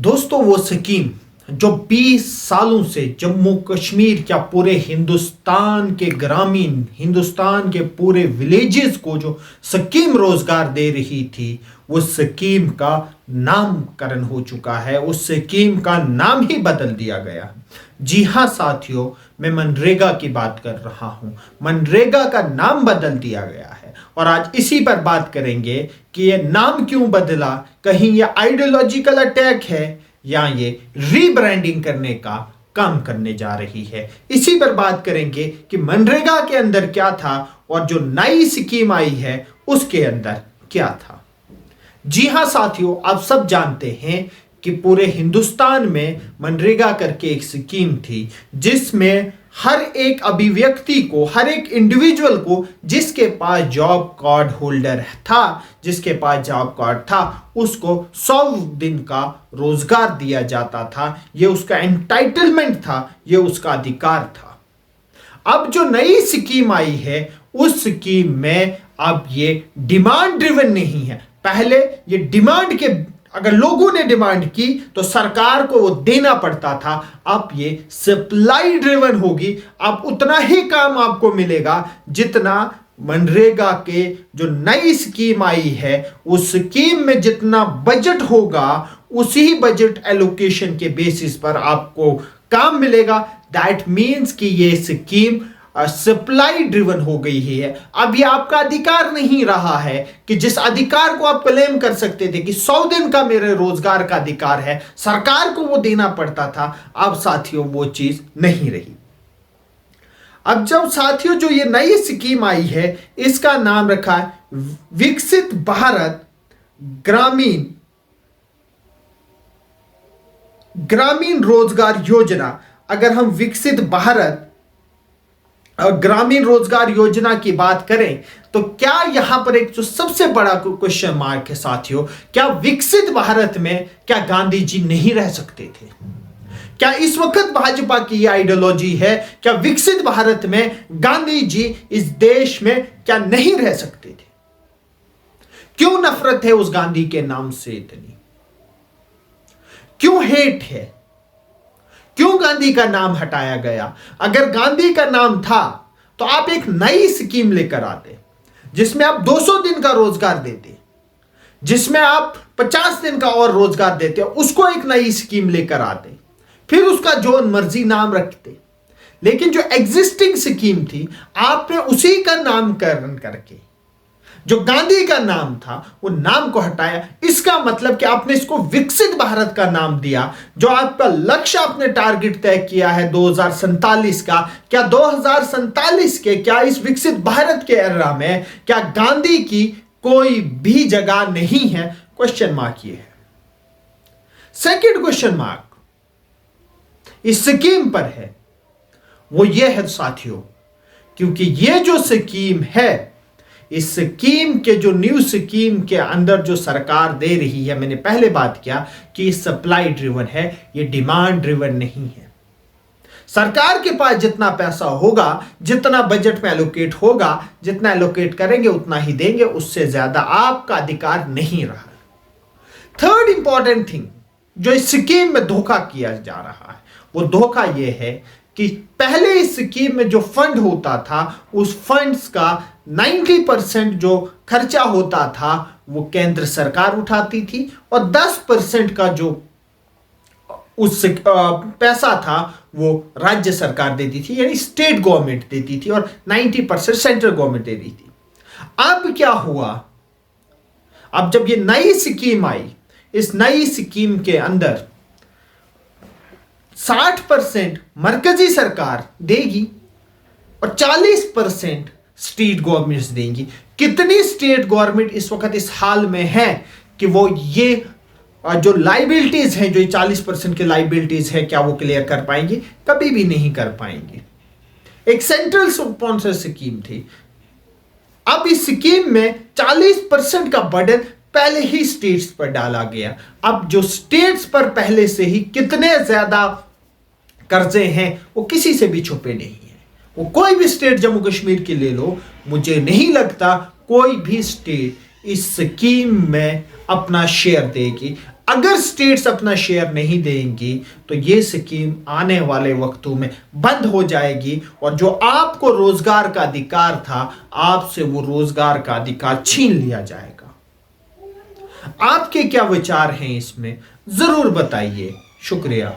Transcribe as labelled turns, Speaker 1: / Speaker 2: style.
Speaker 1: दोस्तों, वो स्कीम जो 20 सालों से जम्मू कश्मीर क्या पूरे हिंदुस्तान के ग्रामीण, हिंदुस्तान के पूरे विलेजेस को जो स्कीम रोजगार दे रही थी, वो स्कीम का नामकरण हो चुका है। उस स्कीम का नाम ही बदल दिया गया। जी हाँ साथियों, मैं मनरेगा की बात कर रहा हूं। मनरेगा का नाम बदल दिया गया है और आज इसी पर बात करेंगे कि ये नाम क्यों बदला। कहीं ये आइडियोलॉजिकल अटैक है या ये रीब्रांडिंग करने का काम करने जा रही है। इसी पर बात करेंगे कि मनरेगा के अंदर क्या था और जो नई स्कीम आई है उसके अंदर क्या था। जी हां साथियों, आप सब जानते हैं कि पूरे हिंदुस्तान में मनरेगा करके एक स्कीम थी जिसमें हर एक अभिव्यक्ति को, हर एक इंडिविजुअल को जिसके पास जॉब कार्ड होल्डर था, जिसके पास जॉब कार्ड था, उसको 100 दिन का रोजगार दिया जाता था। यह उसका एंटाइटलमेंट था, यह उसका अधिकार था। अब जो नई स्कीम आई है उस स्कीम में अब ये डिमांड ड्रिवन नहीं है। पहले ये डिमांड के, अगर लोगों ने डिमांड की तो सरकार को वो देना पड़ता था। अब ये सप्लाई ड्रिवन होगी। अब उतना ही काम आपको मिलेगा जितना मनरेगा के जो नई स्कीम आई है उस स्कीम में जितना बजट होगा उसी बजट एलोकेशन के बेसिस पर आपको काम मिलेगा। दैट मीन्स कि ये स्कीम सप्लाई ड्रिवन हो गई है। अब ये आपका अधिकार नहीं रहा है कि जिस अधिकार को आप क्लेम कर सकते थे कि 100 दिन का मेरे रोजगार का अधिकार है, सरकार को वो देना पड़ता था। अब साथियों वो चीज नहीं रही। अब जब साथियों जो ये नई स्कीम आई है इसका नाम रखा है विकसित भारत ग्रामीण रोजगार योजना। अगर हम विकसित भारत और ग्रामीण रोजगार योजना की बात करें तो क्या यहां पर एक जो सबसे बड़ा क्वेश्चन मार्क है साथियों, क्या विकसित भारत में क्या गांधी जी नहीं रह सकते थे? क्या इस वक्त भाजपा की यह आइडियोलॉजी है? क्या विकसित भारत में गांधी जी इस देश में क्या नहीं रह सकते थे? क्यों नफरत है उस गांधी के नाम से इतनी? क्यों हेट है? क्यों गांधी का नाम हटाया गया? अगर गांधी का नाम था तो आप एक नई स्कीम लेकर आते जिसमें आप 200 दिन का रोजगार देते, जिसमें आप 50 दिन का और रोजगार देते, उसको एक नई स्कीम लेकर आते, फिर उसका जो मर्जी नाम रखते। लेकिन जो एग्जिस्टिंग स्कीम थी आपने उसी का नामकरण करके जो गांधी का नाम था वो नाम को हटाया। इसका मतलब कि आपने इसको विकसित भारत का नाम दिया। जो आपका लक्ष्य आपने टारगेट तय किया है 2047 का, क्या 2047 के, क्या इस विकसित भारत के एरा में क्या गांधी की कोई भी जगह नहीं है? क्वेश्चन मार्क ये है। सेकंड क्वेश्चन मार्क इस स्कीम पर है, वो ये है साथियों, क्योंकि ये जो स्कीम है, इस स्कीम के जो न्यू स्कीम के अंदर जो सरकार दे रही है, मैंने पहले बात किया कि सप्लाई ड्रिवन है, ये डिमांड ड्रिवन नहीं है। सरकार के पास जितना पैसा होगा, जितना बजट में एलोकेट होगा, जितना एलोकेट करेंगे उतना ही देंगे, उससे ज्यादा आपका अधिकार नहीं रहा। थर्ड इंपॉर्टेंट थिंग जो इस स्कीम में धोखा किया जा रहा है वो धोखा यह है कि पहले इस स्कीम में जो फंड होता था उस फंड्स का 90% जो खर्चा होता था वो केंद्र सरकार उठाती थी और 10% का जो उस पैसा था वो राज्य सरकार देती थी, यानी स्टेट गवर्नमेंट देती थी, और 90% सेंट्रल गवर्नमेंट दे रही थी। अब क्या हुआ? अब जब ये नई स्कीम आई, इस नई स्कीम के अंदर 60% मरकजी सरकार देगी और 40% स्टेट गवर्नमेंट्स देंगी। कितनी स्टेट गवर्नमेंट इस वक्त इस हाल में है कि वो ये जो लाइबिलिटीज हैं, जो 40% की लाइबिलिटीज है, क्या वो क्लियर कर पाएंगी? कभी भी नहीं कर पाएंगे। एक सेंट्रल स्पॉन्सर स्कीम थी। अब इस स्कीम में 40% का बर्डन पहले ही स्टेट्स पर डाला गया। अब जो स्टेट्स पर पहले से ही कितने ज्यादा कर्जे हैं वो किसी से भी छुपे नहीं है। वो कोई भी स्टेट जम्मू कश्मीर की ले लो, मुझे नहीं लगता कोई भी स्टेट इस स्कीम में अपना शेयर देगी। अगर स्टेट्स अपना शेयर नहीं देंगी तो ये स्कीम आने वाले वक्तों में बंद हो जाएगी और जो आपको रोजगार का अधिकार था, आपसे वो रोजगार का अधिकार छीन लिया जाएगा। आपके क्या विचार हैं इसमें, जरूर बताइए। शुक्रिया।